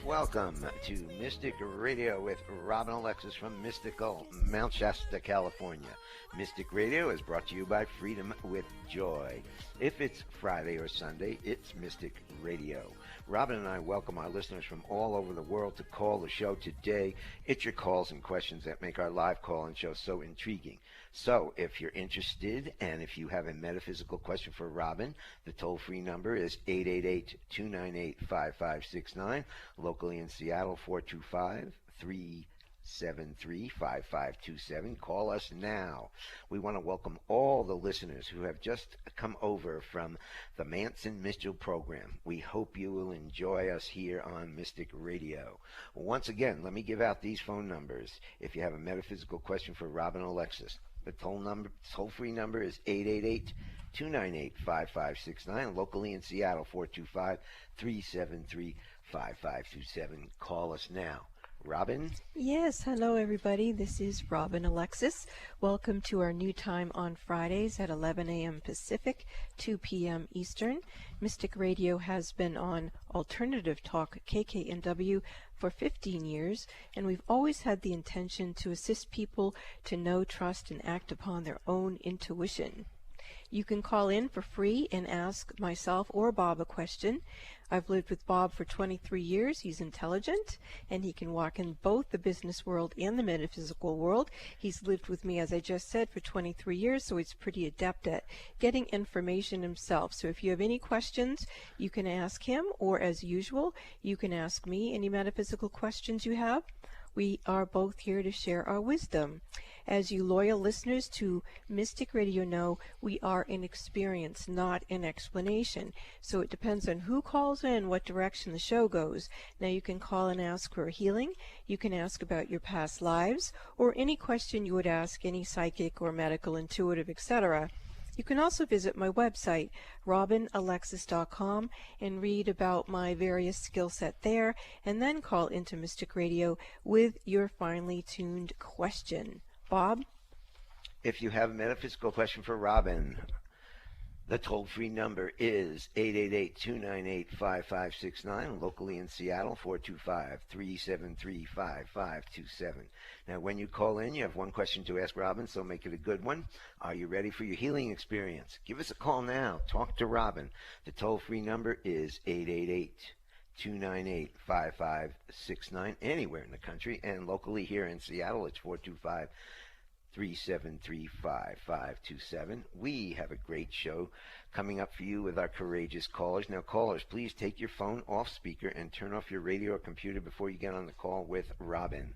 Welcome to Mystic Radio with Robin Alexis from mystical Mount Shasta, California. Mystic Radio is brought to you by Freedom with Joy. If it's Friday or Sunday, it's Mystic Radio. Robin and I welcome our listeners from all over the world to call the show today. It's your calls and questions that make our live call and show so intriguing. So if you're interested and if you have a metaphysical question for Robin, the toll-free number is 888-298-5569. Locally in Seattle, 425-373-5527. Call us now. We want to welcome all the listeners who have just come over from the Manson Mitchell program. We hope you will enjoy us here on Mystic Radio. Once again, let me give out these phone numbers. If you have a metaphysical question for Robin Alexis, the toll-free number is 888-298-5569. Locally in Seattle, 425-373-5527. Call us now. Robin? Yes, hello everybody. This is Robin Alexis. Welcome to our new time on Fridays at 11 a.m. Pacific, 2 p.m. Eastern. Mystic Radio has been on Alternative Talk KKNW for 15 years, and we've always had the intention to assist people to know, trust, and act upon their own intuition. You can call in for free and ask myself or Bob a question. I've lived with Bob for 23 years. He's intelligent, and he can walk in both the business world and the metaphysical world. He's lived with me, as I just said, for 23 years, so he's pretty adept at getting information himself. So if you have any questions, you can ask him, or as usual, you can ask me any metaphysical questions you have. We are both here to share our wisdom. As you loyal listeners to Mystic Radio know, we are in experience, not in explanation. So it depends on who calls in, what direction the show goes. Now you can call and ask for a healing. You can ask about your past lives, or any question you would ask any psychic or medical, intuitive, etc. You can also visit my website, robinalexis.com, and read about my various skill set there, and then call into Mystic Radio with your finely tuned question. Bob? If you have a metaphysical question for Robin, the toll-free number is 888-298-5569. Locally in Seattle, 425-373-5527. Now, when you call in, you have one question to ask Robin, so make it a good one. Are you ready for your healing experience? Give us a call now. Talk to Robin. The toll-free number is 888-298-5569, anywhere in the country. And locally here in Seattle, it's 425-373-5527. We have a great show coming up for you with our courageous callers. Now, callers, please take your phone off speaker and turn off your radio or computer before you get on the call with Robin.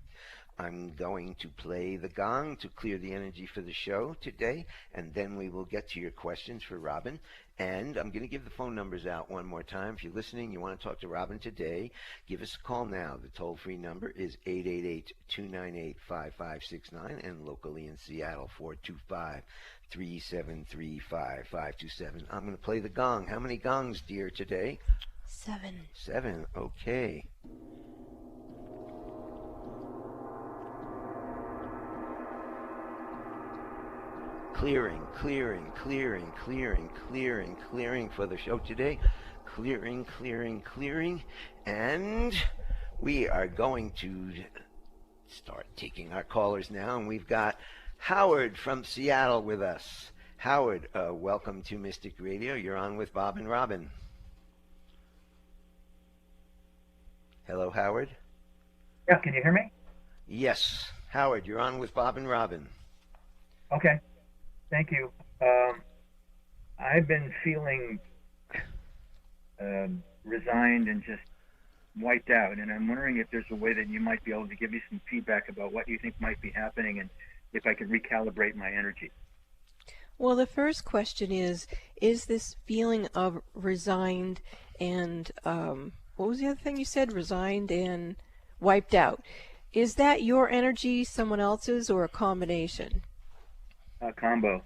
I'm going to play the gong to clear the energy for the show today, and then we will get to your questions for Robin. And I'm going to give the phone numbers out one more time. If you're listening, you want to talk to Robin today, give us a call now. The toll-free number is 888-298-5569, and locally in Seattle, 425-373-5527. I'm going to play the gong. How many gongs, dear, today? 7. 7, okay. Clearing for the show today. Clearing. And we are going to start taking our callers now. And we've got Howard from Seattle with us. Howard, welcome to Mystic Radio. You're on with Bob and Robin. Hello, Howard. Yeah, can you hear me? Yes. Howard, you're on with Bob and Robin. Okay. Thank you. I've been feeling resigned and just wiped out, and I'm wondering if there's a way that you might be able to give me some feedback about what you think might be happening and if I could recalibrate my energy. Well, the first question is this feeling of resigned and, what was the other thing you said? Resigned and wiped out. Is that your energy, someone else's, or a combination? Combo.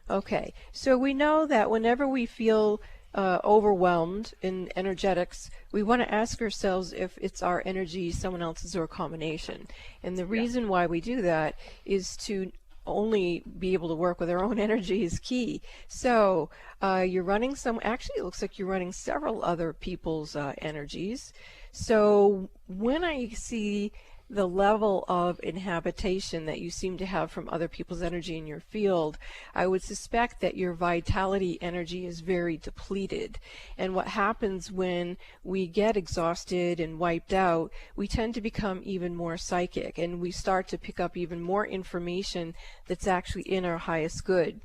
Okay, so we know that whenever we feel overwhelmed in energetics, we want to ask ourselves if it's our energy, someone else's, or a combination. And the reason why we do that is to only be able to work with our own energy is key. So you're running actually it looks like you're running several other people's energies. So when I see the level of inhabitation that you seem to have from other people's energy in your field, I would suspect that your vitality energy is very depleted. And what happens when we get exhausted and wiped out, we tend to become even more psychic, and we start to pick up even more information that's actually in our highest good.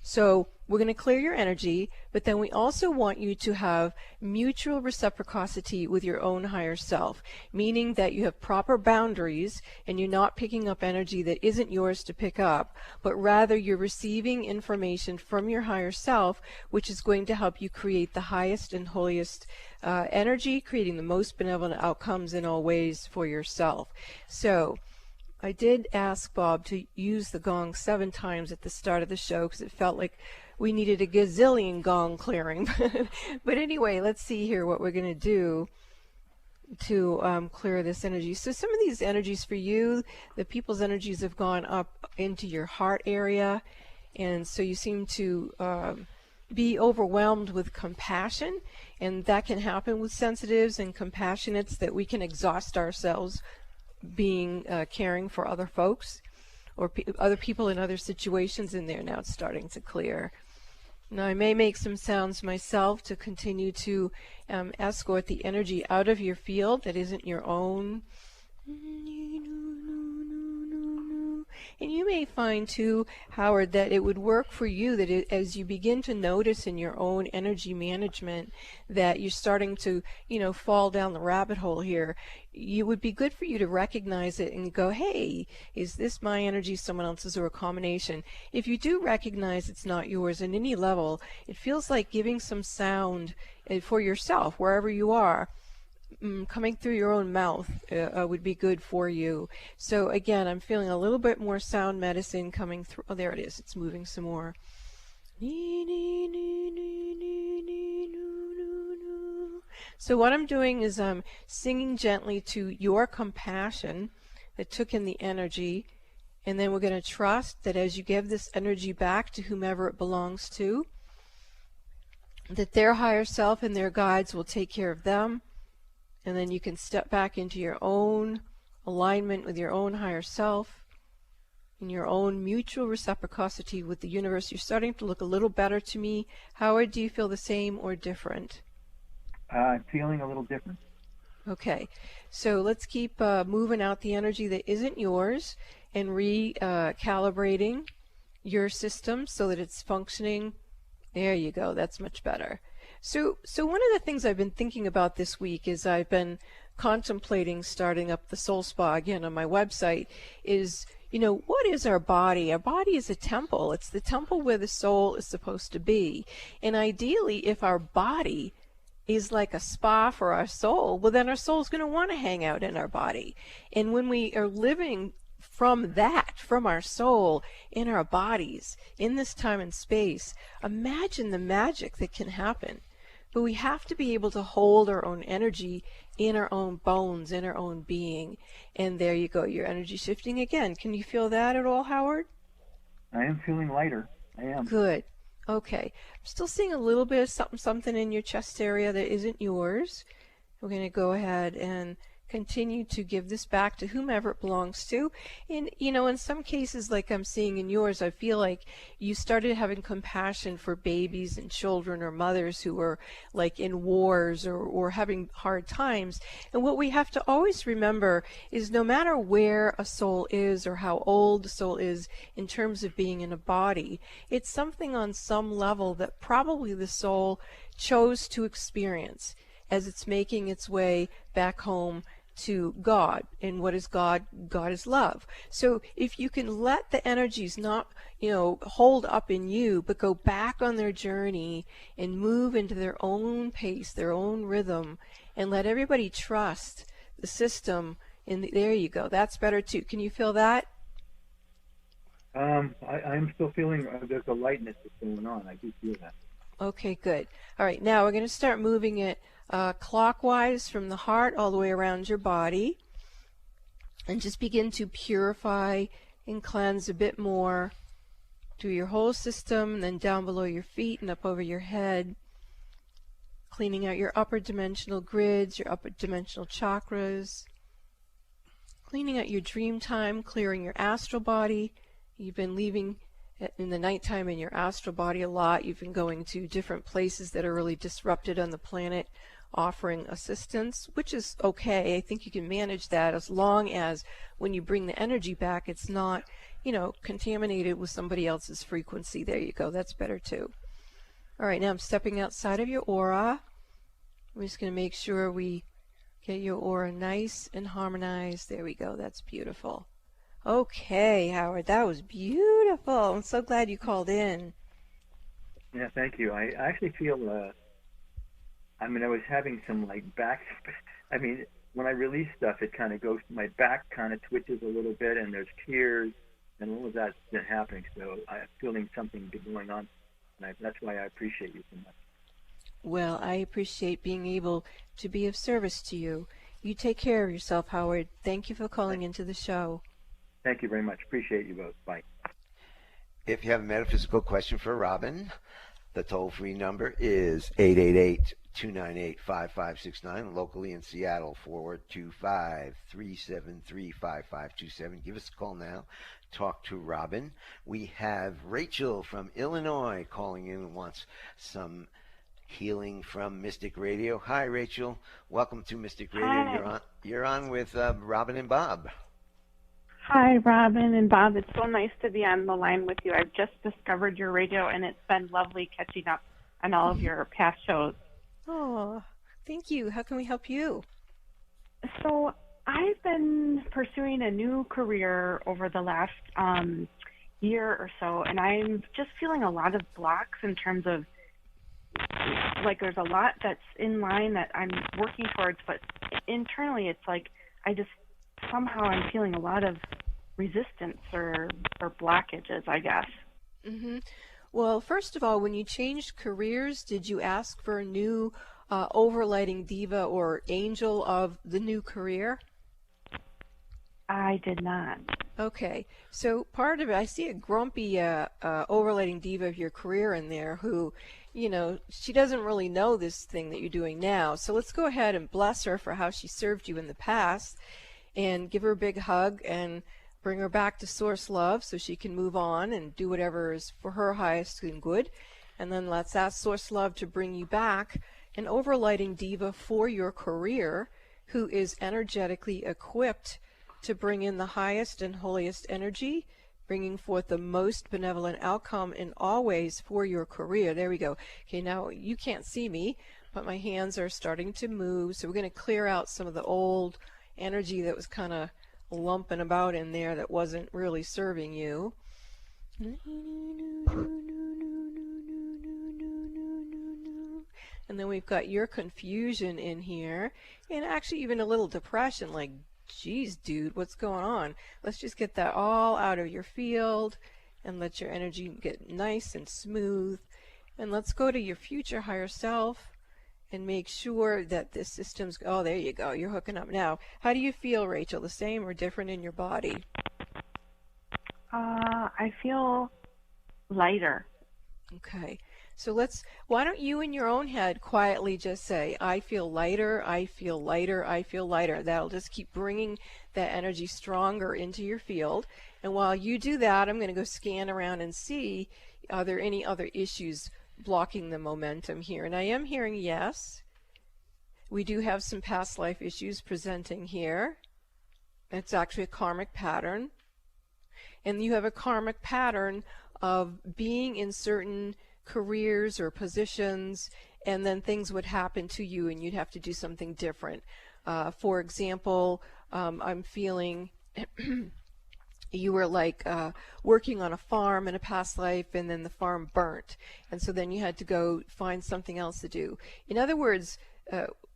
So we're going to clear your energy, but then we also want you to have mutual reciprocity with your own higher self, meaning that you have proper boundaries and you're not picking up energy that isn't yours to pick up, but rather you're receiving information from your higher self, which is going to help you create the highest and holiest energy, creating the most benevolent outcomes in all ways for yourself. So I did ask Bob to use the gong 7 times at the start of the show because it felt like we needed a gazillion gong clearing. But anyway, let's see here what we're going to do to clear this energy. So some of these energies for you, the people's energies have gone up into your heart area, and so you seem to be overwhelmed with compassion, and that can happen with sensitives and compassionates, that we can exhaust ourselves being caring for other folks or other people in other situations, and there now it's starting to clear. Now I may make some sounds myself to continue to escort the energy out of your field that isn't your own. And you may find too, Howard, that it would work for you that as you begin to notice in your own energy management that you're starting to, fall down the rabbit hole here, it would be good for you to recognize it and go, hey, is this my energy, someone else's, or a combination? If you do recognize it's not yours at any level, it feels like giving some sound for yourself, wherever you are. Coming through your own mouth would be good for you. So again, I'm feeling a little bit more sound medicine coming through. Oh, there it is. It's moving some more. So what I'm doing is I'm singing gently to your compassion that took in the energy, and then we're going to trust that as you give this energy back to whomever it belongs to, that their higher self and their guides will take care of them. And then you can step back into your own alignment with your own higher self, in your own mutual reciprocity with the universe. You're starting to look a little better to me. Howard, do you feel the same or different? I'm feeling a little different. Okay, so let's keep moving out the energy that isn't yours and recalibrating your system so that it's functioning. There you go. That's much better. So one of the things I've been thinking about this week is I've been contemplating starting up the Soul Spa again on my website is, what is our body? Our body is a temple. It's the temple where the soul is supposed to be. And ideally, if our body is like a spa for our soul, well, then our soul is going to want to hang out in our body. And when we are living from our soul, in our bodies, in this time and space, imagine the magic that can happen. But we have to be able to hold our own energy in our own bones, in our own being. And there you go, your energy shifting again. Can you feel that at all, Howard? I am feeling lighter. I am. Good. Okay. I'm still seeing a little bit of something in your chest area that isn't yours. We're going to go ahead and continue to give this back to whomever it belongs to. And, in some cases, like I'm seeing in yours, I feel like you started having compassion for babies and children or mothers who were like in wars or having hard times. And what we have to always remember is no matter where a soul is or how old the soul is in terms of being in a body, it's something on some level that probably the soul chose to experience as it's making its way back home to God. And what is God? God is love. So if you can let the energies not, hold up in you, but go back on their journey and move into their own pace, their own rhythm, and let everybody trust the system. And there you go. That's better too. Can you feel that? I'm still feeling there's a lightness that's going on. I do feel that. Okay, good. All right, now we're going to start moving it clockwise from the heart all the way around your body, and just begin to purify and cleanse a bit more through your whole system, and then down below your feet and up over your head, cleaning out your upper dimensional grids, your upper dimensional chakras, cleaning out your dream time, clearing your astral body. You've been leaving in the nighttime in your astral body a lot. You've been going to different places that are really disrupted on the planet, offering assistance, which is okay. I think you can manage that as long as when you bring the energy back, it's not, contaminated with somebody else's frequency. There you go. That's better too. All right, now I'm stepping outside of your aura. We're just going to make sure we get your aura nice and harmonized. There we go. That's beautiful. Okay, Howard, that was beautiful. I'm so glad you called in. Yeah, thank you. I actually feel, I was having some back, when I release stuff, it kind of goes, my back kind of twitches a little bit, and there's tears, and all of that's been happening. So I'm feeling something going on, and that's why I appreciate you so much. Well, I appreciate being able to be of service to you. You take care of yourself, Howard. Thank you for calling into the show. Thank you very much. Appreciate you both. Bye. If you have a metaphysical question for Robin, the toll-free number is 888-298-5569. Locally in Seattle, 425-373-5527. Give us a call now. Talk to Robin. We have Rachel from Illinois calling in and wants some healing from Mystic Radio. Hi, Rachel. Welcome to Mystic Radio. Hi. You're on with Robin and Bob. Hi, Robin and Bob. It's so nice to be on the line with you. I've just discovered your radio, and it's been lovely catching up on all of your past shows. Oh, thank you. How can we help you? So I've been pursuing a new career over the last year or so, and I'm just feeling a lot of blocks in terms of, there's a lot that's in line that I'm working towards, but internally it's somehow I'm feeling a lot of resistance or blockages, I guess. Mm-hmm. Well, first of all, when you changed careers, did you ask for a new overlighting diva or angel of the new career? I did not. Okay, so part of it, I see a grumpy overlighting diva of your career in there who, she doesn't really know this thing that you're doing now. So let's go ahead and bless her for how she served you in the past, and give her a big hug and bring her back to source love so she can move on and do whatever is for her highest and good. And then let's ask source love to bring you back an overlighting diva for your career who is energetically equipped to bring in the highest and holiest energy, bringing forth the most benevolent outcome in all ways for your career. There we go. Okay, now you can't see me, but my hands are starting to move. So we're going to clear out some of the old energy that was kind of lumping about in there that wasn't really serving you. And then we've got your confusion in here, and actually even a little depression, like, geez, dude, what's going on? Let's just get that all out of your field and let your energy get nice and smooth. And let's go to your future higher self and make sure that this system's, oh, there you go, you're hooking up now. How do you feel, Rachel? The same or different in your body? I feel lighter. Okay. So why don't you in your own head quietly just say, I feel lighter, I feel lighter, I feel lighter. That'll just keep bringing that energy stronger into your field. And while you do that, I'm going to go scan around and see, are there any other issues blocking the momentum here? And I am hearing yes. We do have some past life issues presenting here. It's actually a karmic pattern. And you have a karmic pattern of being in certain careers or positions, and then things would happen to you and you'd have to do something different. For example, I'm feeling you were working on a farm in a past life, and then the farm burnt, and so then you had to go find something else to do. In other words,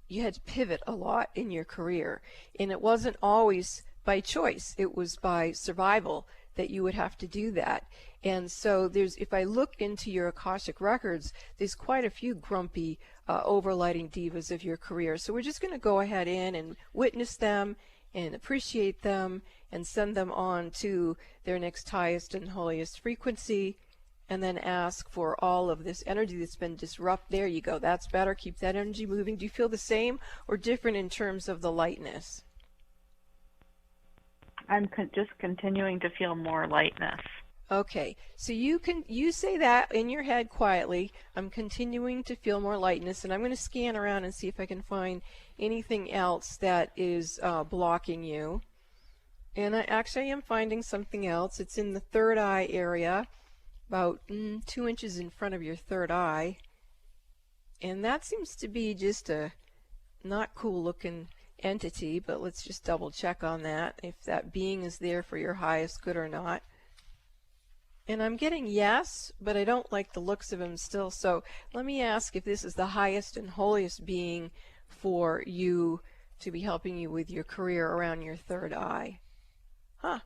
you had to pivot a lot in your career, and it wasn't always by choice. It was by survival that you would have to do that. And so if I look into your Akashic records, there's quite a few grumpy overlighting divas of your career. So we're just going to go ahead in and witness them and appreciate them and send them on to their next highest and holiest frequency, and then ask for all of this energy that's been disrupted. There you go. That's better. Keep that energy moving. Do you feel the same or different in terms of the lightness? I'm just continuing to feel more lightness. Okay, so you say that in your head quietly. I'm continuing to feel more lightness, and I'm going to scan around and see if I can find anything else that is blocking you. And I actually am finding something else. It's in the third eye area, about 2 inches in front of your third eye. And that seems to be just a not cool looking entity, but let's just double check on that, if that being is there for your highest good or not. And I'm getting yes, but I don't like the looks of him still. So let me ask if this is the highest and holiest being for you to be helping you with your career around your third eye.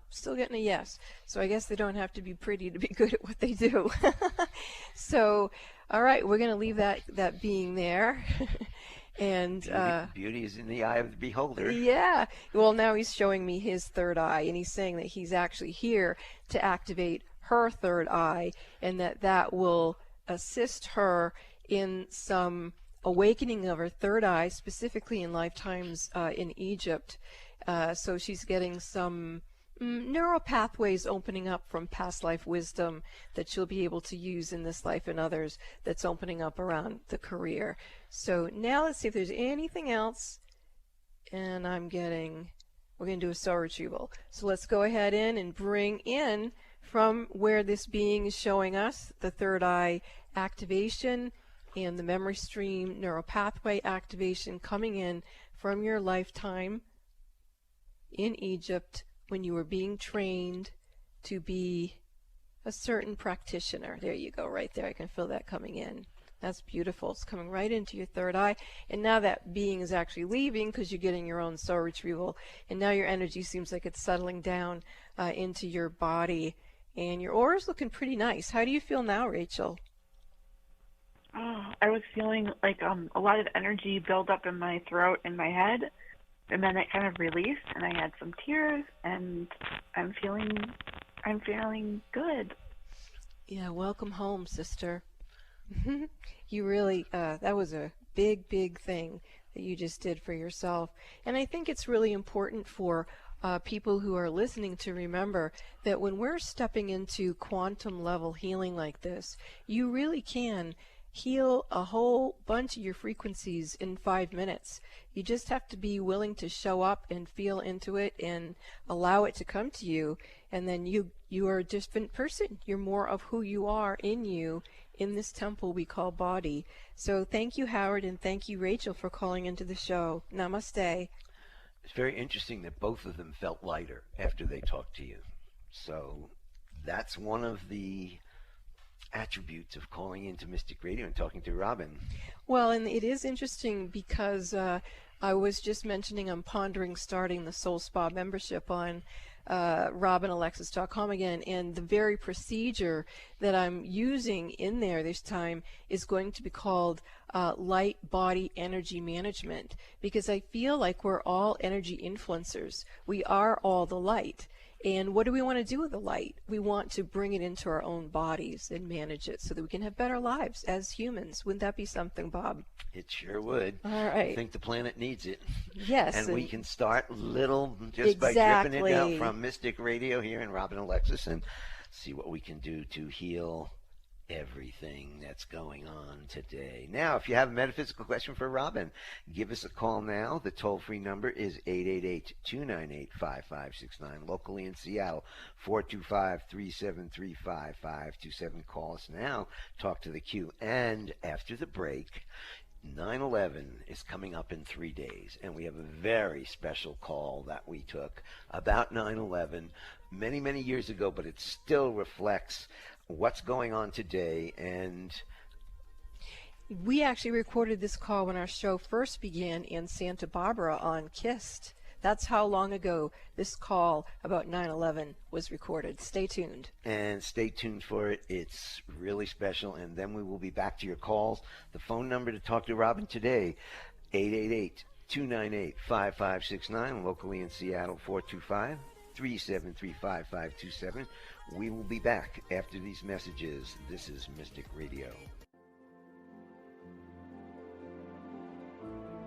Still getting a yes. So I guess they don't have to be pretty to be good at what they do. So, all right, we're going to leave that being there. And beauty is in the eye of the beholder. Yeah. Well, now he's showing me his third eye, and he's saying that he's actually here to activate her third eye, and that will assist her in some awakening of her third eye, specifically in lifetimes in Egypt. So she's getting some neural pathways opening up from past life wisdom that she'll be able to use in this life and others, that's opening up around the career. So now let's see if there's anything else. And we're going to do a soul retrieval. So let's go ahead and bring in from where this being is showing us the third eye activation and the memory stream neural pathway activation coming in from your lifetime in Egypt when you were being trained to be a certain practitioner. There you go, right there. I can feel that coming in. That's beautiful. It's coming right into your third eye. And now that being is actually leaving because you're getting your own soul retrieval. And now your energy seems like it's settling down into your body. And your aura's looking pretty nice. How do you feel now, Rachel? Oh, I was feeling like a lot of energy build up in my throat and my head, and then it kind of released, and I had some tears, and I'm feeling good. Yeah, welcome home, sister. You really, that was a big, big thing that you just did for yourself. And I think it's really important for people who are listening to remember that when we're stepping into quantum level healing like this, you really can heal a whole bunch of your frequencies in 5 minutes. You just have to be willing to show up and feel into it and allow it to come to you, and then you are a different person. You're more of who you are in you in this temple we call body. So thank you, Howard, and thank you, Rachel, for calling into the show. Namaste. It's very interesting that both of them felt lighter after they talked to you. So that's one of the attributes of calling into Mystic Radio and talking to Robin. Well, and it is interesting because I was just mentioning I'm pondering starting the Soul Spa membership on RobinAlexis.com again, and the very procedure that I'm using in there this time is going to be called light body energy management, because I feel like we're all energy influencers. We are all the light. And what do we want to do with the light? We want to bring it into our own bodies and manage it so that we can have better lives as humans. Wouldn't that be something, Bob? It sure would. All right. I think the planet needs it. Yes. And we can start little just by dripping it out from Mystic Radio here in Robin Alexis and see what we can do to heal everything that's going on today. Now, if you have a metaphysical question for Robin, give us a call now. The toll-free number is 888-298-5569. Locally in Seattle, 425-373-5527. Call us now. Talk to the queue. And after the break, 9/11 is coming up in 3 days, and we have a very special call that we took about 9/11 many, many years ago, but it still reflects what's going on today. And we actually recorded this call when our show first began in Santa Barbara on KIST. That's how long ago this call about 9/11 was recorded. Stay tuned. And stay tuned for it. It's really special. And then we will be back to your calls. The phone number to talk to Robin today, 298-5569, locally in Seattle, 425-373-5527. We will be back after these messages. This is Mystic Radio.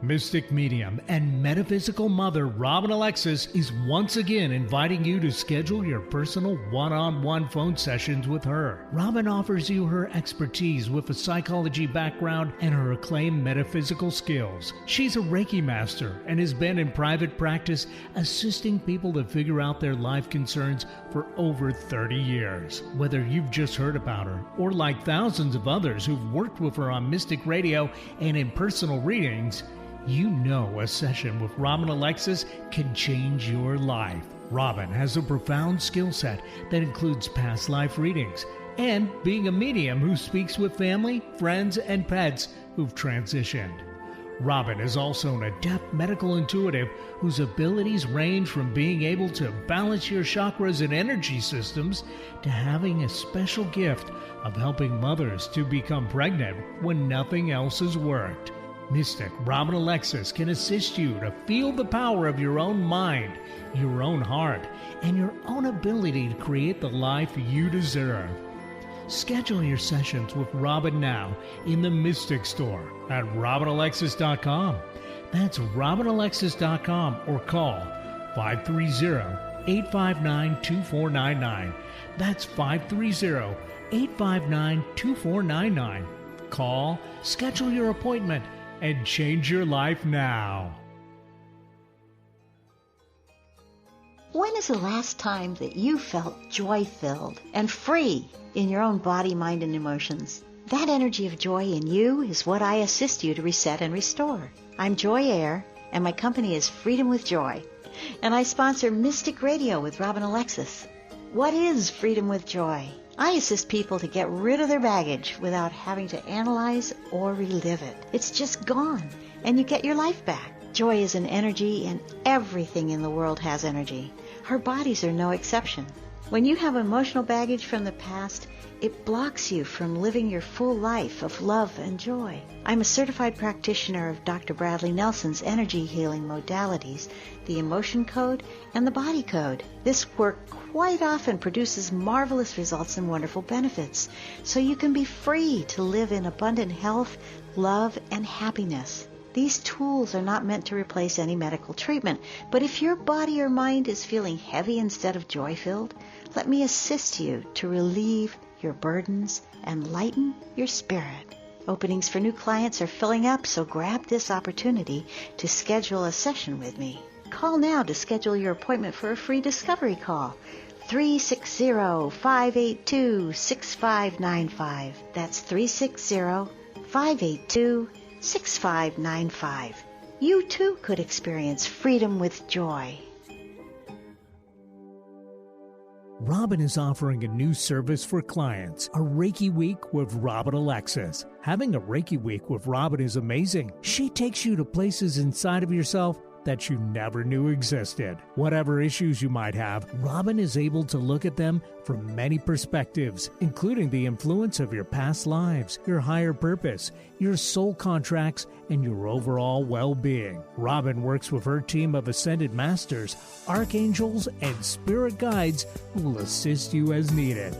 Mystic medium and metaphysical mother Robin Alexis is once again inviting you to schedule your personal one-on-one phone sessions with her. Robin offers you her expertise with a psychology background and her acclaimed metaphysical skills. She's a Reiki master and has been in private practice assisting people to figure out their life concerns for over 30 years. Whether you've just heard about her or like thousands of others who've worked with her on Mystic Radio and in personal readings, you know a session with Robin Alexis can change your life. Robin has a profound skill set that includes past life readings and being a medium who speaks with family, friends, and pets who've transitioned. Robin is also an adept medical intuitive whose abilities range from being able to balance your chakras and energy systems to having a special gift of helping mothers to become pregnant when nothing else has worked. Mystic Robin Alexis can assist you to feel the power of your own mind, your own heart, and your own ability to create the life you deserve. Schedule your sessions with Robin now in the Mystic Store at RobinAlexis.com. That's RobinAlexis.com or call 530-859-2499. That's 530-859-2499. Call, schedule your appointment, and change your life now. When is the last time that you felt joy-filled and free in your own body, mind, and emotions? That energy of joy in you is what I assist you to reset and restore. I'm Joy Air, and my company is Freedom with Joy, and I sponsor Mystic Radio with Robin Alexis. What is Freedom with Joy? I assist people to get rid of their baggage without having to analyze or relive it. It's just gone, and you get your life back. Joy is an energy, and everything in the world has energy. Our bodies are no exception. When you have emotional baggage from the past, it blocks you from living your full life of love and joy. I'm a certified practitioner of Dr. Bradley Nelson's energy healing modalities, the emotion code and the body code. This work quite often produces marvelous results and wonderful benefits, so you can be free to live in abundant health, love, and happiness. These tools are not meant to replace any medical treatment, but if your body or mind is feeling heavy instead of joy-filled, let me assist you to relieve your burdens and lighten your spirit. Openings for new clients are filling up, so grab this opportunity to schedule a session with me. Call now to schedule your appointment for a free discovery call. 360-582-6595. That's 360-582-6595. You too could experience freedom with joy. Robin is offering a new service for clients, a Reiki Week with Robin Alexis. Having a Reiki Week with Robin is amazing. She takes you to places inside of yourself that you never knew existed. Whatever issues you might have, Robin is able to look at them from many perspectives, including the influence of your past lives, your higher purpose, your soul contracts, and your overall well-being. Robin works with her team of ascended masters, archangels, and spirit guides who will assist you as needed.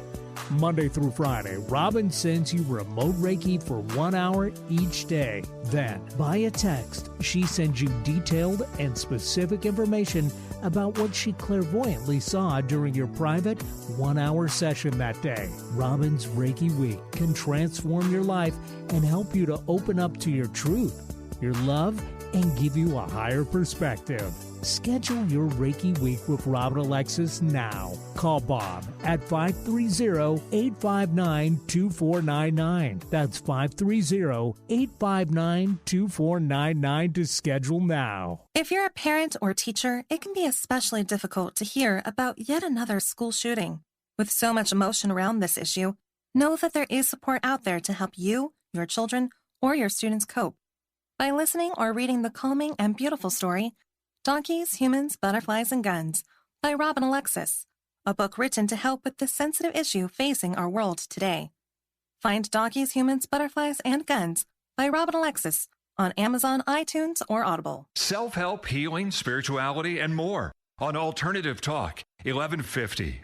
Monday through Friday, Robin sends you remote Reiki for 1 hour each day. Then, via text, she sends you detailed and specific information about what she clairvoyantly saw during your private 1 hour session that day. Robin's Reiki Week can transform your life and help you to open up to your truth, your love, and give you a higher perspective. Schedule your Reiki Week with Robin Alexis now. Call Bob at 530-859-2499. That's 530-859-2499 to schedule now. If you're a parent or teacher, it can be especially difficult to hear about yet another school shooting. With so much emotion around this issue, know that there is support out there to help you, your children, or your students cope. By listening or reading the calming and beautiful story, Donkeys, Humans, Butterflies, and Guns by Robin Alexis, a book written to help with this sensitive issue facing our world today. Find Donkeys, Humans, Butterflies, and Guns by Robin Alexis on Amazon, iTunes, or Audible. Self-help, healing, spirituality, and more on Alternative Talk, 1150.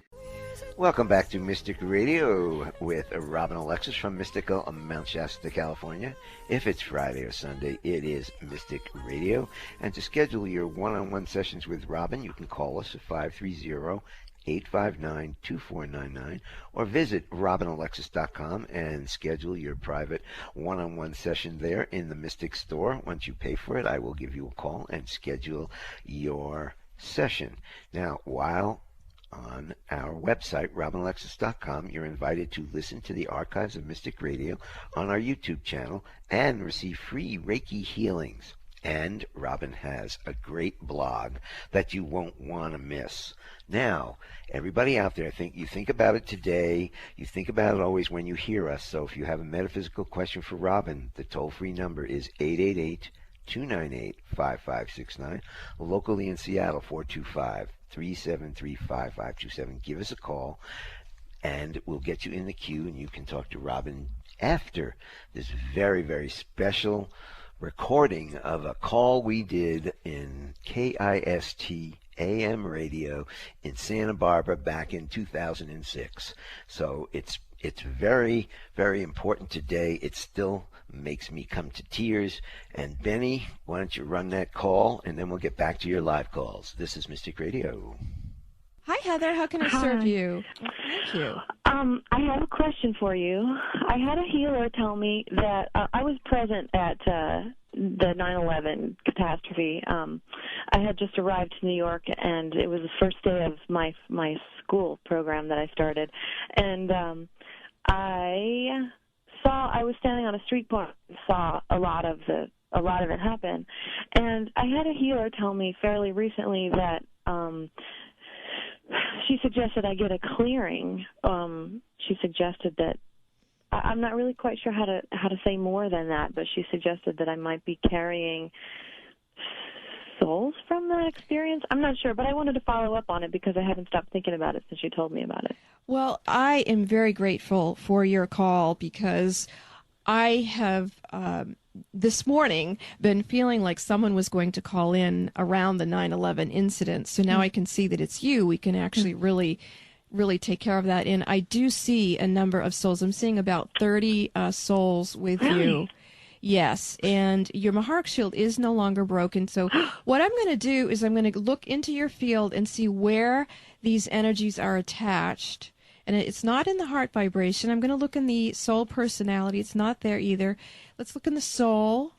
Welcome back to Mystic Radio with Robin Alexis from mystical Mount Shasta, California. If it's Friday or Sunday, it is Mystic Radio. And to schedule your one-on-one sessions with Robin, you can call us at 530-859-2499 or visit robinalexis.com and schedule your private one-on-one session there in the Mystic Store. Once you pay for it, I will give you a call and schedule your session. Now, while on our website, robinalexis.com, you're invited to listen to the archives of Mystic Radio on our YouTube channel and receive free Reiki healings. And Robin has a great blog that you won't want to miss. Now, everybody out there, you think about it today, you think about it always when you hear us. So if you have a metaphysical question for Robin, the toll-free number is 888-298-5569. Locally in Seattle, 425-373-5527. Give us a call, and we'll get you in the queue, and you can talk to Robin after this very, very special recording of a call we did in KIST AM radio in Santa Barbara back in 2006. So it's very, very important today. It still makes me come to tears. And Benny, why don't you run that call, and then we'll get back to your live calls. This is Mystic Radio. Hi, Heather. How can I serve you? Thank you. I have a question for you. I had a healer tell me that I was present at the 9/11 catastrophe. I had just arrived to New York, and it was the first day of my school program that I started. And I was standing on a street corner and saw a lot of it happen. And I had a healer tell me fairly recently that she suggested I get a clearing. She suggested that I'm not really quite sure how to say more than that, but she suggested that I might be carrying souls from that experience. I'm not sure, but I wanted to follow up on it because I haven't stopped thinking about it since you told me about it. Well, I am very grateful for your call because I have this morning been feeling like someone was going to call in around the 9/11 incident. So now I can see that it's you. We can actually really take care of that. And I do see a number of souls. I'm seeing about 30 souls with you. Yes, and your Maharak shield is no longer broken. So what I'm going to do is I'm going to look into your field and see where these energies are attached. And it's not in the heart vibration. I'm going to look in the soul personality. It's not there either. Let's look in the soul.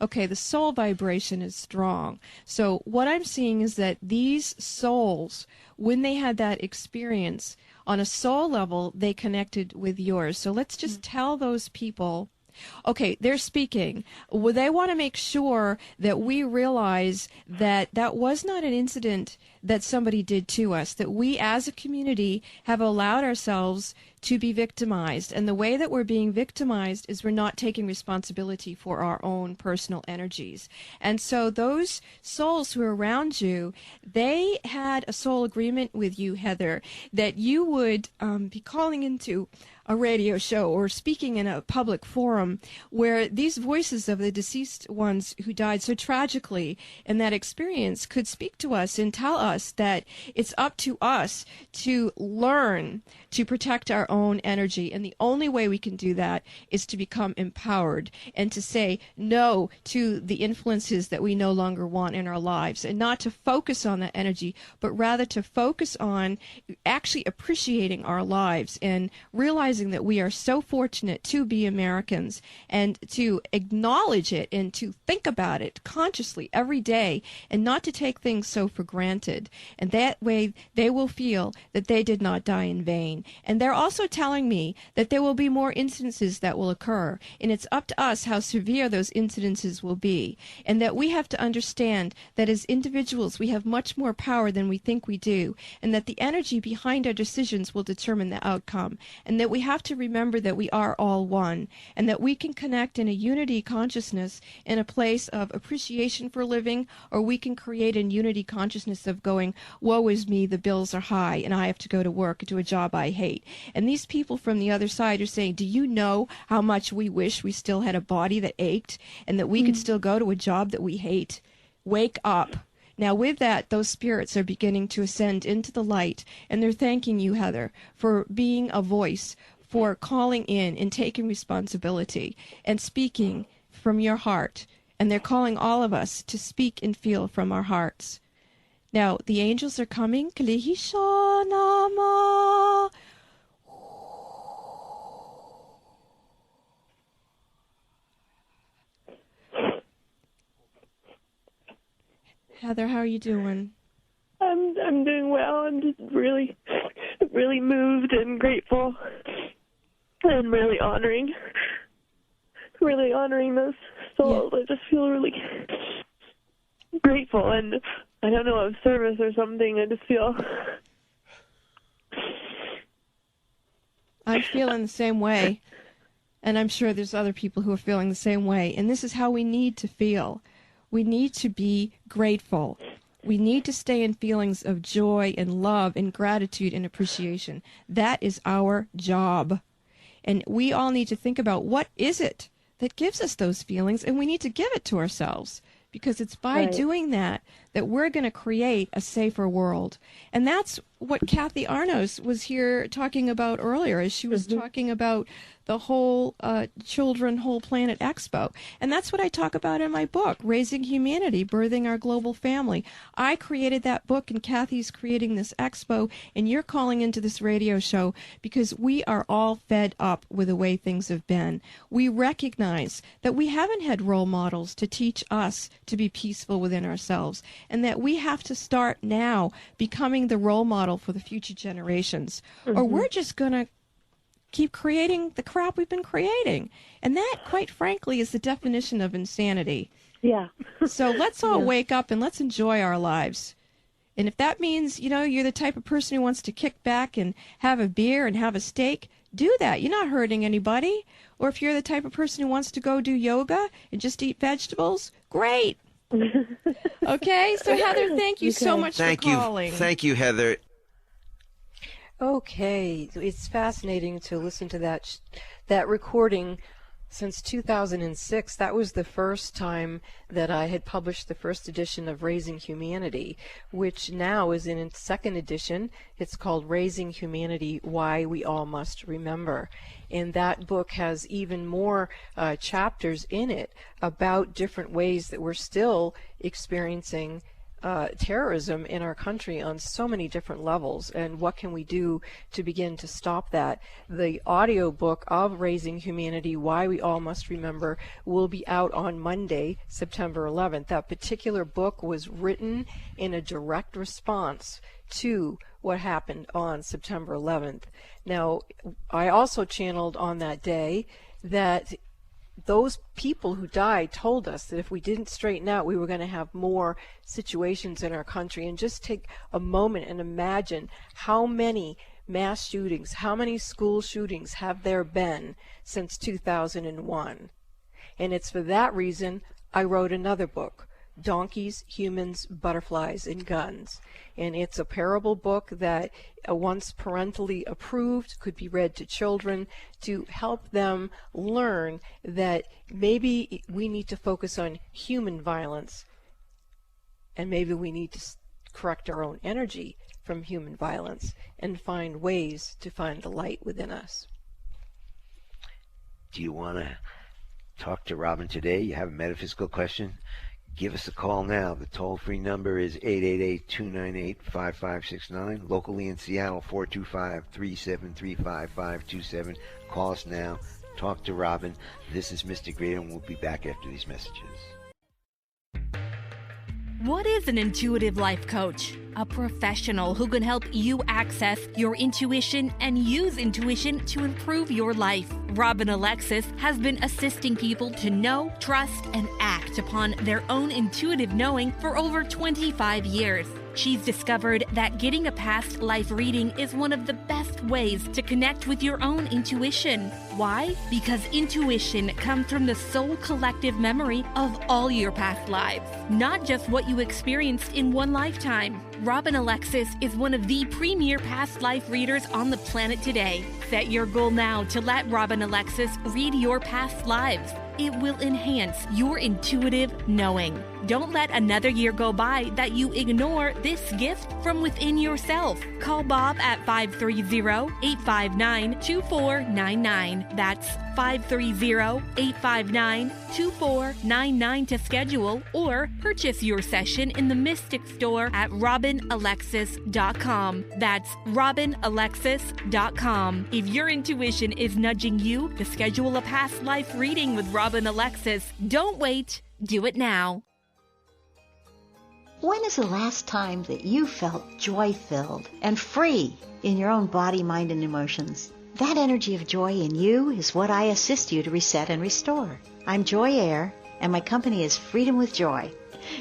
Okay, the soul vibration is strong. So what I'm seeing is that these souls, when they had that experience, on a soul level, they connected with yours. So let's just tell those people, okay, they're speaking. Well, they want to make sure that we realize that that was not an incident that somebody did to us, that we as a community have allowed ourselves to be victimized. And the way that we're being victimized is we're not taking responsibility for our own personal energies. And so those souls who are around you, they had a soul agreement with you, Heather, that you would be calling into a radio show or speaking in a public forum where these voices of the deceased ones who died so tragically in that experience could speak to us and tell us that it's up to us to learn to protect our own energy. And the only way we can do that is to become empowered and to say no to the influences that we no longer want in our lives, and not to focus on that energy, but rather to focus on actually appreciating our lives and realizing that we are so fortunate to be Americans, and to acknowledge it and to think about it consciously every day, and not to take things so for granted. And that way they will feel that they did not die in vain. And they're also telling me that there will be more incidences that will occur, and it's up to us how severe those incidences will be, and that we have to understand that as individuals we have much more power than we think we do, and that the energy behind our decisions will determine the outcome, and that we have to remember that we are all one, and that we can connect in a unity consciousness in a place of appreciation for living, or we can create a unity consciousness of going, woe is me, the bills are high, and I have to go to work, do a job I hate. And these people from the other side are saying, do you know how much we wish we still had a body that ached, and that we could still go to a job that we hate? Wake up. Now, with that, those spirits are beginning to ascend into the light, and they're thanking you, Heather, for being a voice, for calling in and taking responsibility and speaking from your heart. And they're calling all of us to speak and feel from our hearts. Now, the angels are coming. Klihishanama. Heather, how are you doing? I'm doing well. I'm just really moved and grateful, and really honoring those souls. Yeah. I just feel really grateful, and I don't know, of service or something. I just feel. I'm feeling the same way, and I'm sure there's other people who are feeling the same way. And this is how we need to feel. We need to be grateful. We need to stay in feelings of joy and love and gratitude and appreciation. That is our job. And we all need to think about, what is it that gives us those feelings, and we need to give it to ourselves, because it's by doing that that we're going to create a safer world. And that's what Kathy Arnos was here talking about earlier, as she was talking about the whole Children Whole Planet Expo. And that's what I talk about in my book, Raising Humanity, Birthing Our Global Family. I created that book, and Kathy's creating this expo, and you're calling into this radio show because we are all fed up with the way things have been. We recognize that we haven't had role models to teach us to be peaceful within ourselves, and that we have to start now becoming the role model for the future generations, or we're just going to keep creating the crap we've been creating. And that, quite frankly, is the definition of insanity. Yeah. So let's all wake up and let's enjoy our lives. And if that means, you're the type of person who wants to kick back and have a beer and have a steak, do that. You're not hurting anybody. Or if you're the type of person who wants to go do yoga and just eat vegetables, great. Okay, so Heather, thank you so much for calling. Thank you, Heather. Okay, it's fascinating to listen to that recording. Since 2006, that was the first time that I had published the first edition of Raising Humanity, which now is in its second edition. It's called Raising Humanity, Why We All Must Remember. And that book has even more chapters in it about different ways that we're still experiencing terrorism in our country on so many different levels, and what can we do to begin to stop that. The audio book of Raising Humanity, Why We All Must Remember, will be out on Monday, September 11th. That particular book was written in a direct response to what happened on September 11th. Now, I also channeled on that day that those people who died told us that if we didn't straighten out, we were going to have more situations in our country. And just take a moment and imagine how many mass shootings, how many school shootings have there been since 2001. And it's for that reason I wrote another book, Donkeys, Humans, Butterflies, and Guns. And it's a parable book that, once parentally approved, could be read to children to help them learn that maybe we need to focus on human violence, and maybe we need to correct our own energy from human violence and find ways to find the light within us. Do you want to talk to Robin today? You have a metaphysical question? Give us a call now. The toll-free number is 888-298-5569. Locally in Seattle, 425-373-5527. Call us now. Talk to Robin. This is Mystic Radio, and we'll be back after these messages. What is an intuitive life coach? a professional who can help you access your intuition and use intuition to improve your life. Robin Alexis has been assisting people to know, trust, and act upon their own intuitive knowing for over 25 years. She's discovered that getting a past life reading is one of the best ways to connect with your own intuition. Why? Because intuition comes from the soul collective memory of all your past lives, not just what you experienced in one lifetime. Robin Alexis is one of the premier past life readers on the planet today. Set your goal now to let Robin Alexis read your past lives. It will enhance your intuitive knowing. Don't let another year go by that you ignore this gift from within yourself. Call Bob at 530-859-2499. That's 530-859-2499 to schedule or purchase your session in the Mystic Store at robinalexis.com. That's robinalexis.com. If your intuition is nudging you to schedule a past life reading with Robin Alexis, don't wait. Do it now. When is the last time that you felt joy-filled and free in your own body, mind, and emotions? That energy of joy in you is what I assist you to reset and restore. I'm Joy Air, and my company is Freedom with Joy,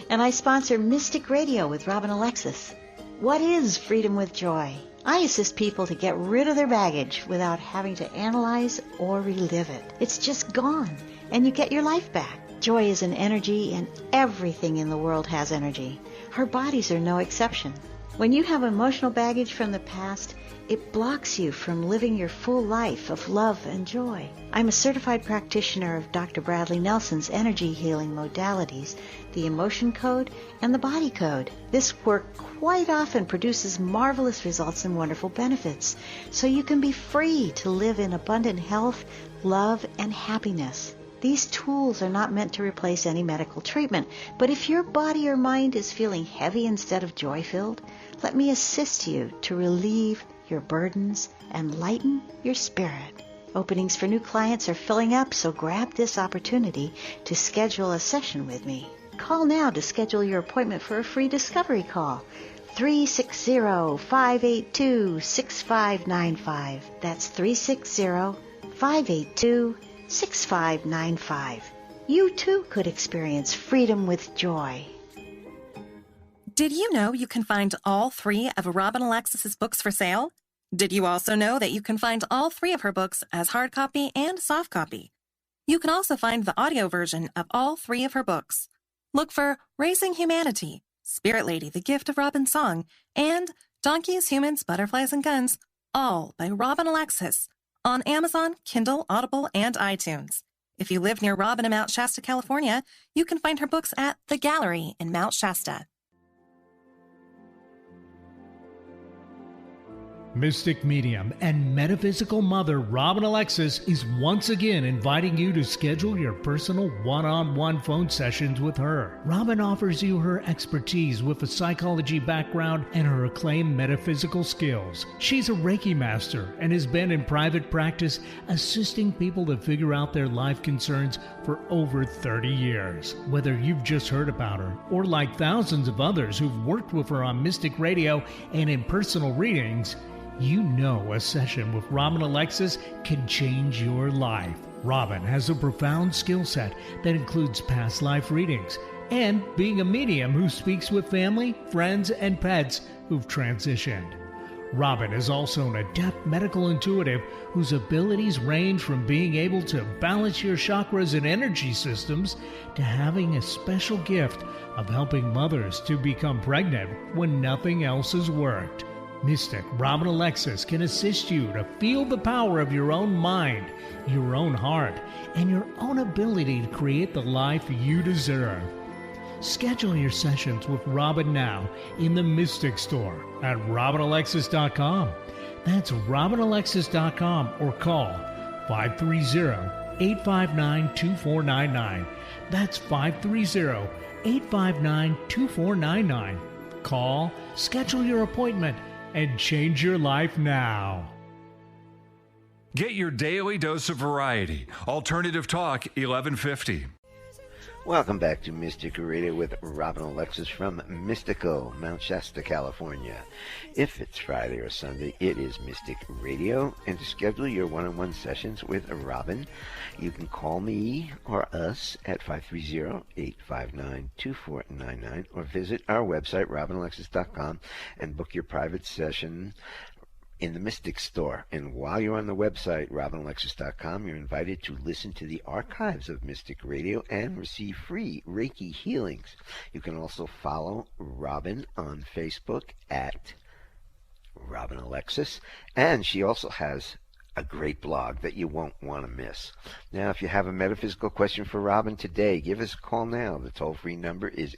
and I sponsor Mystic Radio with Robin Alexis. What is Freedom with Joy? I assist people to get rid of their baggage without having to analyze or relive it. It's just gone, and you get your life back. Joy is an energy, and everything in the world has energy. Our bodies are no exception. When you have emotional baggage from the past, it blocks you from living your full life of love and joy. I'm a certified practitioner of Dr. Bradley Nelson's energy healing modalities, the emotion code and the body code. This work quite often produces marvelous results and wonderful benefits, so you can be free to live in abundant health, love, and happiness. These tools are not meant to replace any medical treatment, but if your body or mind is feeling heavy instead of joy-filled, let me assist you to relieve your burdens and lighten your spirit. Openings for new clients are filling up, so grab this opportunity to schedule a session with me. Call now to schedule your appointment for a free discovery call. 360-582-6595. That's 360-582-6595. You too could experience freedom with joy. Did you know you can find all 3 of Robin Alexis's books for sale? Did you also know that you can find all 3 of her books as hard copy and soft copy? You can also find the audio version of all 3 of her books. Look for Raising Humanity, Spirit Lady, The Gift of Robin's Song, and Donkeys, Humans, Butterflies, and Guns, all by Robin Alexis, on Amazon, Kindle, Audible, and iTunes. If you live near Robin in Mount Shasta, California, you can find her books at The Gallery in Mount Shasta. Mystic medium and metaphysical mother Robin Alexis is once again inviting you to schedule your personal one-on-one phone sessions with her. Robin offers you her expertise with a psychology background and her acclaimed metaphysical skills. She's a Reiki master and has been in private practice assisting people to figure out their life concerns for over 30 years. Whether you've just heard about her or like thousands of others who've worked with her on Mystic Radio and in personal readings, you know a session with Robin Alexis can change your life. Robin has a profound skill set that includes past life readings and being a medium who speaks with family, friends, and pets who've transitioned. Robin is also an adept medical intuitive whose abilities range from being able to balance your chakras and energy systems to having a special gift of helping mothers to become pregnant when nothing else has worked. Mystic Robin Alexis can assist you to feel the power of your own mind, your own heart, and your own ability to create the life you deserve. Schedule your sessions with Robin now in the Mystic Store at robinalexis.com. That's robinalexis.com or call 530-859-2499. That's 530-859-2499. Call, schedule your appointment, and change your life now. Get your daily dose of variety. Alternative Talk 1150. Welcome back to Mystic Radio with Robin Alexis from Mystical, Mount Shasta, California. If it's Friday or Sunday, it is Mystic Radio. And to schedule your one-on-one sessions with Robin, you can call me or us at 530-859-2499 or visit our website, robinalexis.com, and book your private session in the Mystic Store. And while you're on the website, robinalexis.com, you're invited to listen to the archives of Mystic Radio and receive free Reiki healings. You can also follow Robin on Facebook at Robin Alexis, and she also has a great blog that you won't want to miss. Now, if you have a metaphysical question for Robin today, give us a call now. The toll-free number is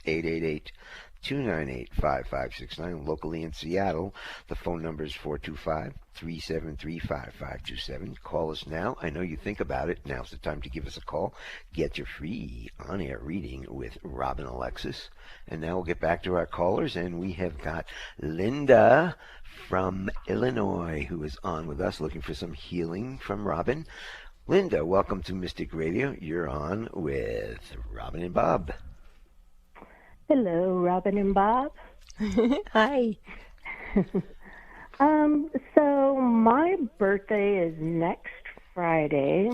888-298-5569. Locally in Seattle, the phone number is 425-373-5527. Call us now. I know you think about it. Now's the time to give us a call. Get your free on-air reading with Robin Alexis. And now we'll get back to our callers, and we have got Linda from Illinois who is on with us looking for some healing from Robin. Linda, welcome to Mystic Radio. You're on with Robin and Bob. Hello, Robin and Bob. Hi. So my birthday is next Friday,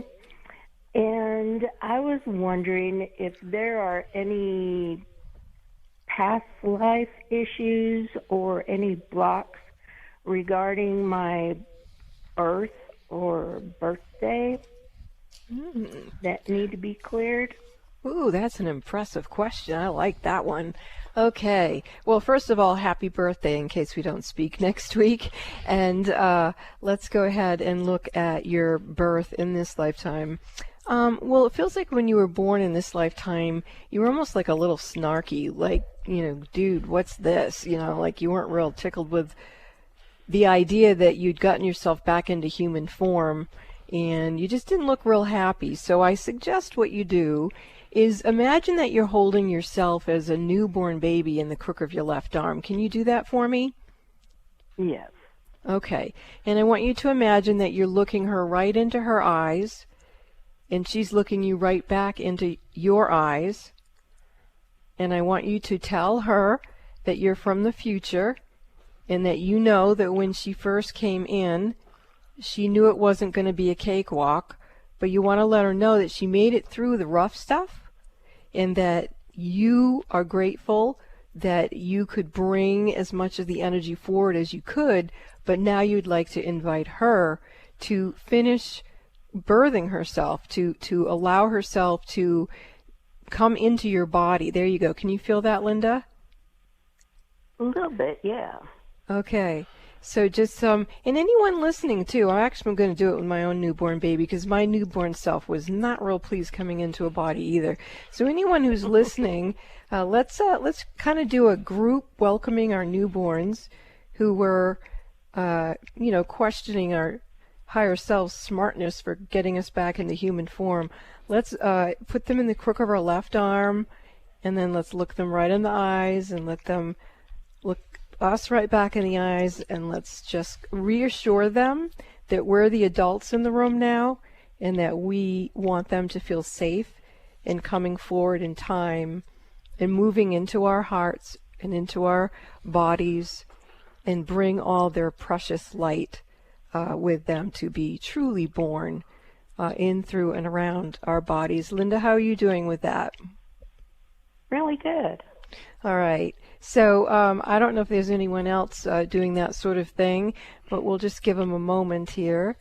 and I was wondering if there are any past life issues or any blocks regarding my birth or birthday that need to be cleared. Ooh, that's an impressive question. I like that one. Okay. Well, first of all, happy birthday in case we don't speak next week. And let's go ahead and look at your birth in this lifetime. Well, it feels like when you were born in this lifetime, you were almost like a little snarky, like, dude, what's this? Like you weren't real tickled with the idea that you'd gotten yourself back into human form, and you just didn't look real happy. So I suggest what you do is imagine that you're holding yourself as a newborn baby in the crook of your left arm. Can you do that for me? Yes. Okay. And I want you to imagine that you're looking her right into her eyes, and she's looking you right back into your eyes. And I want you to tell her that you're from the future, and that you know that when she first came in, she knew it wasn't going to be a cakewalk, but you want to let her know that she made it through the rough stuff, and that you are grateful that you could bring as much of the energy forward as you could, but now you'd like to invite her to finish birthing herself, to allow herself to come into your body. There you go. Can you feel that, Linda? A little bit, yeah. Okay, so just and anyone listening too, I'm going to do it with my own newborn baby because my newborn self was not real pleased coming into a body either. So anyone who's listening, let's kind of do a group welcoming our newborns who were, questioning our higher self's smartness for getting us back into human form. Let's put them in the crook of our left arm, and then let's look them right in the eyes and let them look us right back in the eyes, and let's just reassure them that we're the adults in the room now and that we want them to feel safe in coming forward in time and moving into our hearts and into our bodies and bring all their precious light with them to be truly born in, through, and around our bodies. Linda, how are you doing with that? Really good. All right. So I don't know if there's anyone else doing that sort of thing, but we'll just give them a moment here.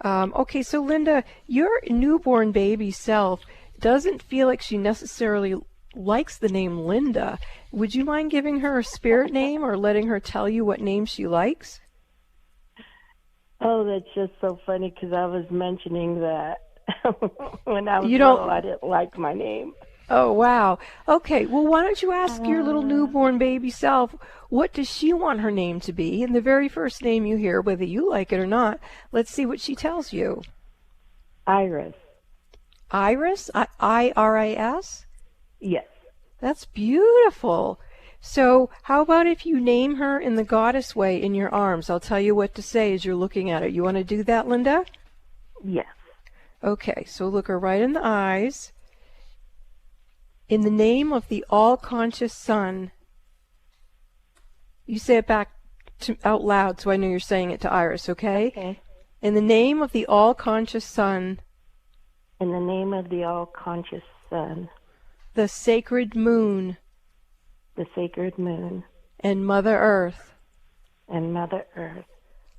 Okay, so Linda, your newborn baby self doesn't feel like she necessarily likes the name Linda. Would you mind giving her a spirit name or letting her tell you what name she likes? Oh, that's just so funny because I was mentioning that when I was little, I didn't like my name. Oh, wow. Okay, well, why don't you ask your little newborn baby self, what does she want her name to be? And the very first name you hear, whether you like it or not, let's see what she tells you. Iris. Iris? I-R-I-S? Yes. That's beautiful. So how about if you name her in the goddess way in your arms? I'll tell you what to say as you're looking at her. You want to do that, Linda? Yes. Okay, so look her right in the eyes. In the name of the all-conscious Sun. You say it back out loud so I know you're saying it to Iris, okay? Okay. In the name of the all-conscious Sun. In the name of the all-conscious Sun. The sacred Moon. The sacred Moon. And Mother Earth. And Mother Earth.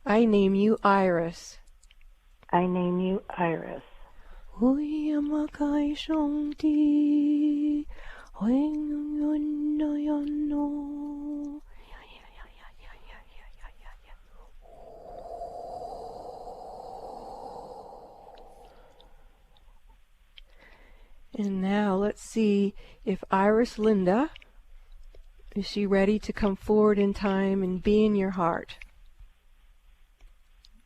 I name you Iris. I name you Iris. And now let's see if Iris Linda, is she ready to come forward in time and be in your heart?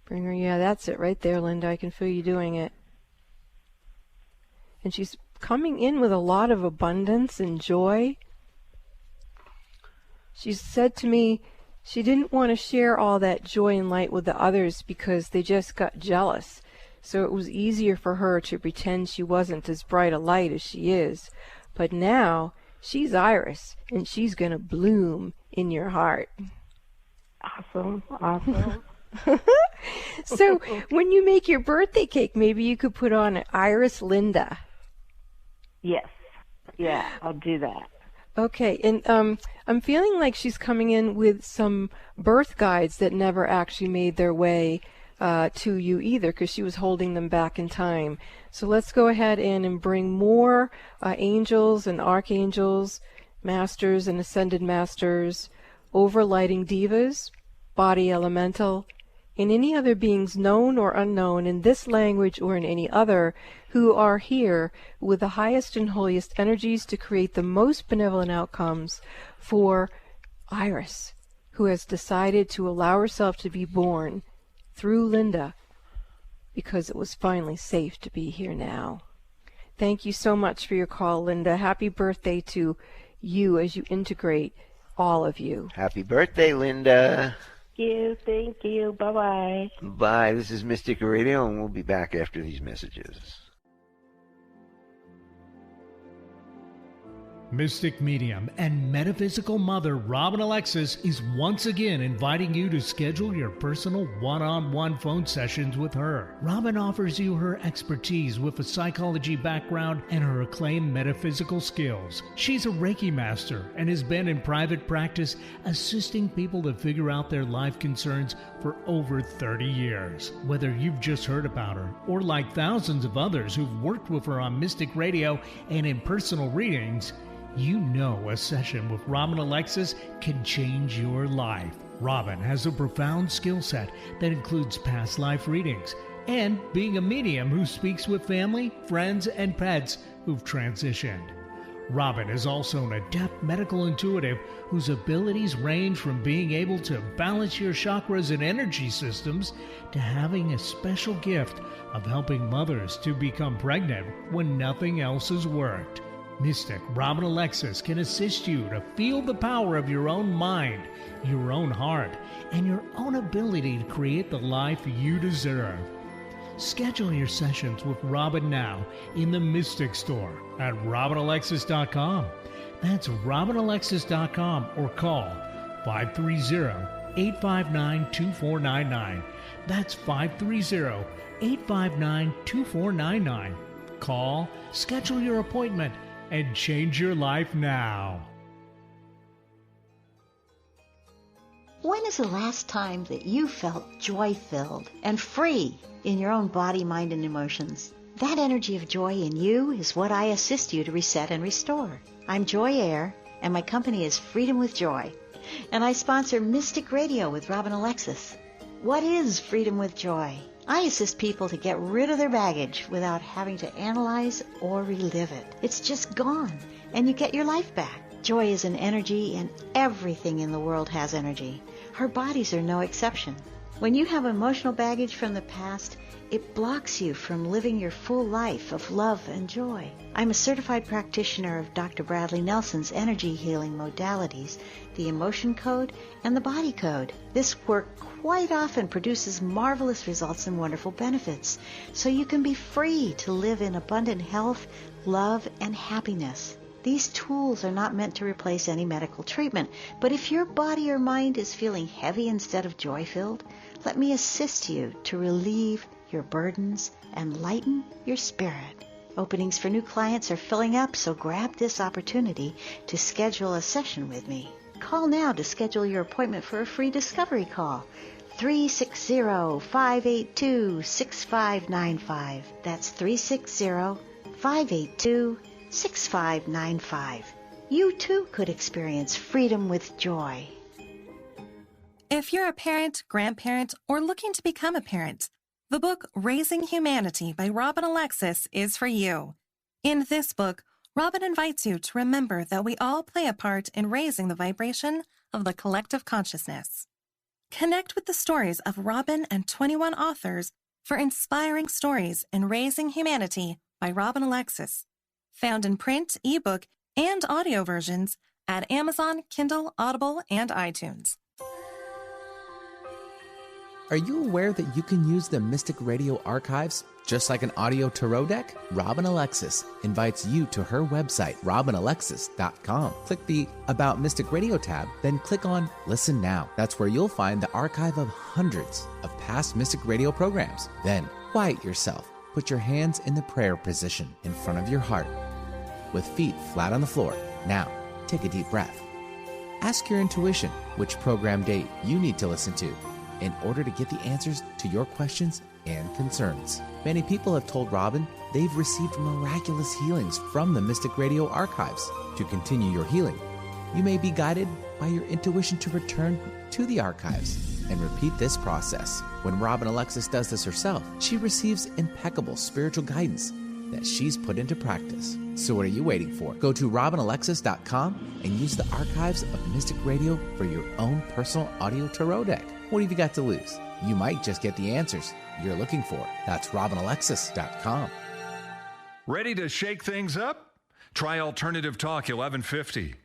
Bring her, yeah, that's it right there, Linda. I can feel you doing it. And she's coming in with a lot of abundance and joy. She said to me she didn't want to share all that joy and light with the others because they just got jealous. So it was easier for her to pretend she wasn't as bright a light as she is. But now she's Iris, and she's going to bloom in your heart. Awesome, awesome. So when you make your birthday cake, maybe you could put on Iris Linda. Yes. Yeah, I'll do that. Okay, and I'm feeling like she's coming in with some birth guides that never actually made their way to you either, because she was holding them back in time. So let's go ahead and bring more angels and archangels, masters and ascended masters, overlighting divas, body elemental, and any other beings known or unknown in this language or in any other who are here with the highest and holiest energies to create the most benevolent outcomes for Iris, who has decided to allow herself to be born through Linda because it was finally safe to be here now. Thank you so much for your call, Linda. Happy birthday to you as you integrate all of you. Happy birthday, Linda. Thank you. Bye-bye. Bye. This is Mystic Radio, and we'll be back after these messages. Mystic medium and metaphysical mother Robin Alexis is once again inviting you to schedule your personal one-on-one phone sessions with her. Robin offers you her expertise with a psychology background and her acclaimed metaphysical skills. She's a Reiki master and has been in private practice assisting people to figure out their life concerns for over 30 years. Whether you've just heard about her or like thousands of others who've worked with her on Mystic Radio and in personal readings, you know a session with Robin Alexis can change your life. Robin has a profound skill set that includes past life readings and being a medium who speaks with family, friends, and pets who've transitioned. Robin is also an adept medical intuitive whose abilities range from being able to balance your chakras and energy systems to having a special gift of helping mothers to become pregnant when nothing else has worked. Mystic Robin Alexis can assist you to feel the power of your own mind, your own heart, and your own ability to create the life you deserve. Schedule your sessions with Robin now in the Mystic Store at RobinAlexis.com. That's RobinAlexis.com or call 530-859-2499. That's 530-859-2499. Call, schedule your appointment, and change your life now. When is the last time that you felt joy-filled and free in your own body, mind, and emotions? That energy of joy in you is what I assist you to reset and restore. I'm Joy Air, and my company is Freedom with Joy, and I sponsor Mystic Radio with Robin Alexis. What is Freedom with Joy? I assist people to get rid of their baggage without having to analyze or relive it. It's just gone, and you get your life back. Joy is an energy, and everything in the world has energy. Our bodies are no exception. When you have emotional baggage from the past, it blocks you from living your full life of love and joy. I'm a certified practitioner of Dr. Bradley Nelson's energy healing modalities, the emotion code, and the body code. This work quite often produces marvelous results and wonderful benefits, so you can be free to live in abundant health, love, and happiness. These tools are not meant to replace any medical treatment, but if your body or mind is feeling heavy instead of joy-filled, let me assist you to relieve your burdens and lighten your spirit. Openings for new clients are filling up, so grab this opportunity to schedule a session with me. Call now to schedule your appointment for a free discovery call. 360-582-6595. That's 360-582-6595. You too could experience freedom with joy. If you're a parent, grandparent, or looking to become a parent, the book Raising Humanity by Robin Alexis is for you. In this book, Robin invites you to remember that we all play a part in raising the vibration of the collective consciousness. Connect with the stories of Robin and 21 authors for inspiring stories in Raising Humanity by Robin Alexis, found in print, ebook, and audio versions at Amazon, Kindle, Audible, and iTunes. Are you aware that you can use the Mystic Radio archives just like an audio tarot deck? Robin Alexis invites you to her website, robinalexis.com. Click the About Mystic Radio tab, then click on Listen Now. That's where you'll find the archive of hundreds of past Mystic Radio programs. Then quiet yourself. Put your hands in the prayer position in front of your heart with feet flat on the floor. Now, take a deep breath. Ask your intuition which program date you need to listen to in order to get the answers to your questions and concerns. Many people have told Robin they've received miraculous healings from the Mystic Radio archives. To continue your healing, you may be guided by your intuition to return to the archives and repeat this process. When Robin Alexis does this herself, she receives impeccable spiritual guidance that she's put into practice. So what are you waiting for? Go to robinalexis.com and use the archives of Mystic Radio for your own personal audio tarot deck. What have you got to lose? You might just get the answers you're looking for. That's robinalexis.com. Ready to shake things up? Try Alternative Talk 1150.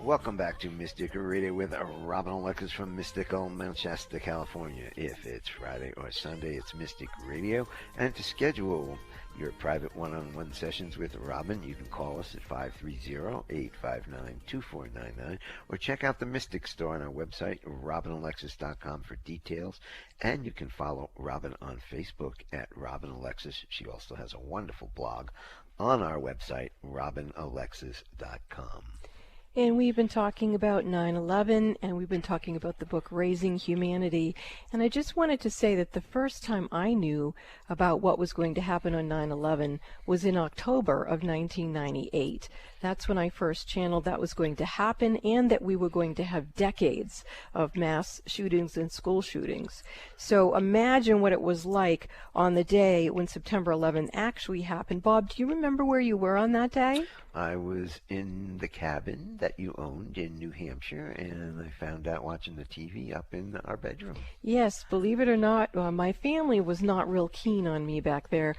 Welcome back to Mystic Radio with Robin Alexis from mystical Mount Shasta, California. If it's Friday or Sunday, it's Mystic Radio. And to schedule your private one-on-one sessions with Robin, you can call us at 530-859-2499 or check out the Mystic Store on our website, robinalexis.com, for details. And you can follow Robin on Facebook at Robin Alexis. She also has a wonderful blog on our website, robinalexis.com. And we've been talking about 9/11, and we've been talking about the book Raising Humanity. And I just wanted to say that the first time I knew about what was going to happen on 9/11 was in October of 1998. That's when I first channeled that was going to happen, and that we were going to have decades of mass shootings and school shootings. So imagine what it was like on the day when September 11th actually happened. Bob, do you remember where you were on that day? I was in the cabin that you owned in New Hampshire, and I found out watching the TV up in our bedroom. Yes, believe it or not, my family was not real keen on me back there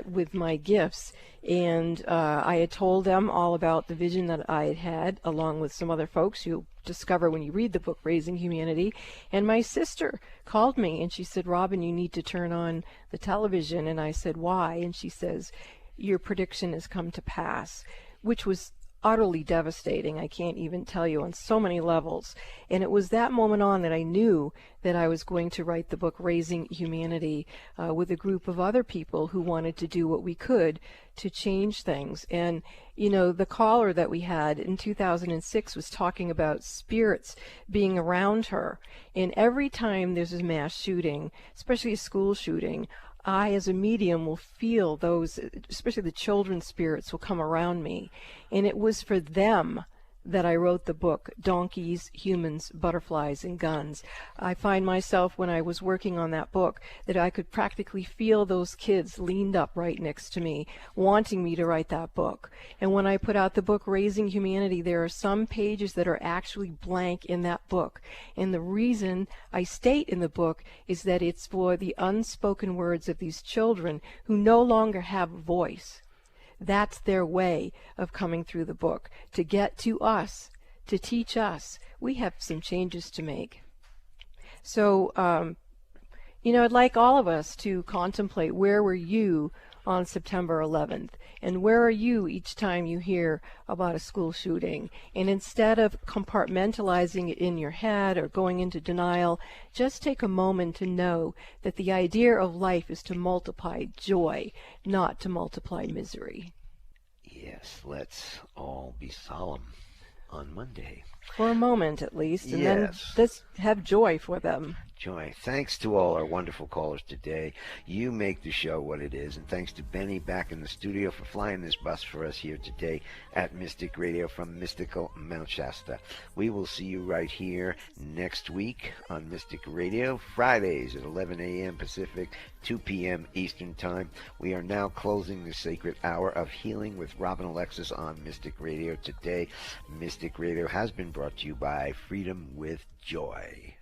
with my gifts. And I had told them all about the vision that I had had, along with some other folks you'll discover when you read the book, Raising Humanity. And my sister called me, and she said, Robin, you need to turn on the television. And I said, why? And she says, your prediction has come to pass, which was utterly devastating. I can't even tell you, on so many levels. And it was that moment on that I knew that I was going to write the book Raising Humanity with a group of other people who wanted to do what we could to change things. And, you know, the caller that we had in 2006 was talking about spirits being around her. And every time there's a mass shooting, especially a school shooting, I, as a medium, will feel those, especially the children's spirits, will come around me. And it was for them that I wrote the book, Donkeys, Humans, Butterflies, and Guns. I find myself, when I was working on that book, that I could practically feel those kids leaned up right next to me, wanting me to write that book. And when I put out the book, Raising Humanity, there are some pages that are actually blank in that book. And the reason I state in the book is that it's for the unspoken words of these children who no longer have a voice. That's their way of coming through the book, to get to us, to teach us. We have some changes to make. So, you know, I'd like all of us to contemplate, where were you on September 11th? And where are you each time you hear about a school shooting? And instead of compartmentalizing it in your head or going into denial, just take a moment to know that the idea of life is to multiply joy, not to multiply misery. Yes, let's all be solemn on Monday. For a moment, at least, and yes. then let's have joy for them. Joy. Thanks to all our wonderful callers today. You make the show what it is, and thanks to Benny back in the studio for flying this bus for us here today at Mystic Radio from mystical Mount Shasta. We will see you right here next week on Mystic Radio, Fridays at 11 a.m. Pacific, 2 p.m. Eastern Time. We are now closing the sacred hour of healing with Robin Alexis on Mystic Radio today. Mystic Radio has been brought to you by Freedom with Joy.